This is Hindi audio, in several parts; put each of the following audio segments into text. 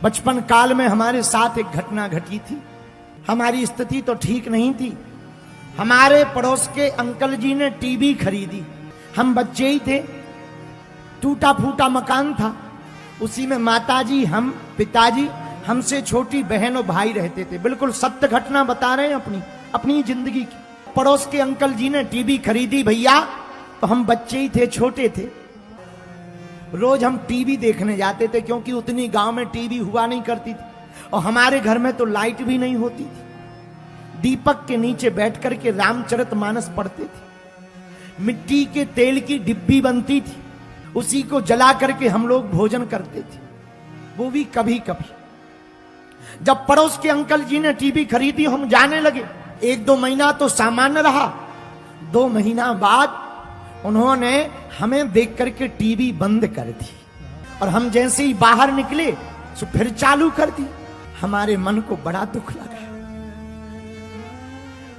बचपन काल में हमारे साथ एक घटना घटी थी। हमारी स्थिति तो ठीक नहीं थी। हमारे पड़ोस के अंकल जी ने टीवी खरीदी। हम बच्चे ही थे, टूटा फूटा मकान था। उसी में माताजी, हम, पिताजी, हमसे छोटी बहन और भाई रहते थे। बिल्कुल सत्य घटना बता रहे हैं अपनी जिंदगी की। पड़ोस के अंकल जी ने टीवी खरीदी भैया, तो हम बच्चे ही थे, छोटे थे। रोज हम टीवी देखने जाते थे, क्योंकि उतनी गांव में टीवी हुआ नहीं करती थी और हमारे घर में तो लाइट भी नहीं होती थी। दीपक के नीचे बैठ करके रामचरितमानस पढ़ते थे। मिट्टी के तेल की डिब्बी बनती थी, उसी को जला करके हम लोग भोजन करते थे, वो भी कभी कभी। जब पड़ोस के अंकल जी ने टीवी खरीदी, हम जाने लगे। 1-2 महीना तो सामान्य रहा। 2 महीना बाद उन्होंने हमें देख करके टीवी बंद कर दी और हम जैसे ही बाहर निकले तो फिर चालू कर दी। हमारे मन को बड़ा दुख लगा।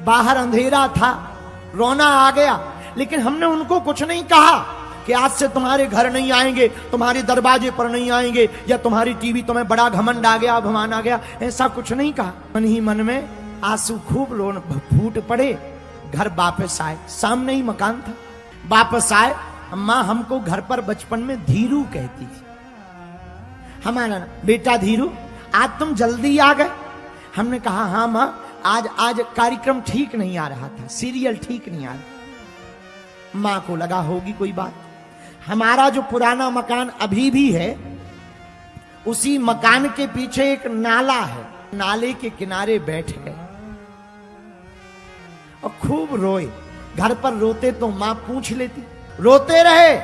बाहर अंधेरा था, रोना आ गया, लेकिन हमने उनको कुछ नहीं कहा कि आज से तुम्हारे घर नहीं आएंगे, तुम्हारे दरवाजे पर नहीं आएंगे, या तुम्हारी टीवी तुम्हें बड़ा घमंड आ गया, अभिमान आ गया। ऐसा कुछ नहीं कहा। मन ही मन में आंसू खूब रोन फूट पड़े। घर वापस आए, सामने ही मकान था। वापस आए, अम्मा हमको घर पर बचपन में धीरू कहती थी। हमारा बेटा धीरू, आज तुम जल्दी आ गए। हमने कहा हाँ माँ, आज कार्यक्रम ठीक नहीं आ रहा था, सीरियल ठीक नहीं आ रहा। माँ को लगा होगी कोई बात। हमारा जो पुराना मकान अभी भी है, उसी मकान के पीछे एक नाला है। नाले के किनारे बैठ गए और खूब रोए। घर पर रोते तो मां पूछ लेती, रोते रहे,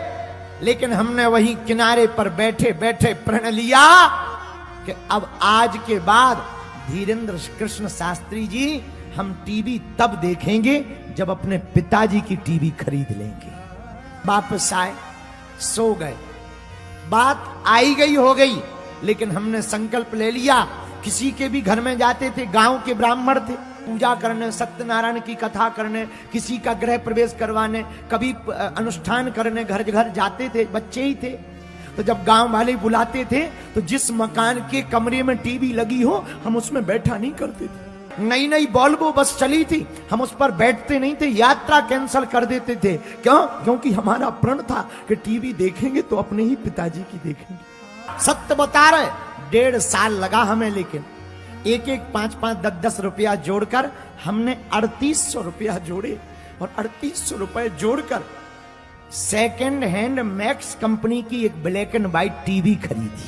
लेकिन हमने वही किनारे पर बैठे बैठे प्रण लिया कि अब आज के बाद धीरेन्द्र कृष्ण शास्त्री जी, हम टीवी तब देखेंगे जब अपने पिताजी की टीवी खरीद लेंगे। वापस आए, सो गए। बात आई गई हो गई, लेकिन हमने संकल्प ले लिया। किसी के भी घर में जाते थे, गांव के ब्राह्मण थे, पूजा करने, सत्यनारायण की कथा करने, किसी का गृह प्रवेश करवाने, कभी अनुष्ठान करने घर घर जाते थे। बच्चे ही थे, तो जब गांव वाले बुलाते थे तो जिस मकान के कमरे में टीवी लगी हो, हम उसमें बैठा नहीं करते थे। नई नई बॉल्ब बस चली थी, हम उस पर बैठते नहीं थे, यात्रा कैंसिल कर देते थे। क्यों? क्योंकि हमारा प्रण था कि टीवी देखेंगे तो अपने ही पिताजी की देखेंगे। सत्य बता रहे, 1.5 साल लगा हमें, लेकिन एक 5-5, 10-10 रुपया जोड़कर हमने 3800 रुपया जोड़े और 3800 रुपए जोड़कर सेकेंड हैंड मैक्स कंपनी की एक ब्लैक एंड व्हाइट टीवी खरीदी।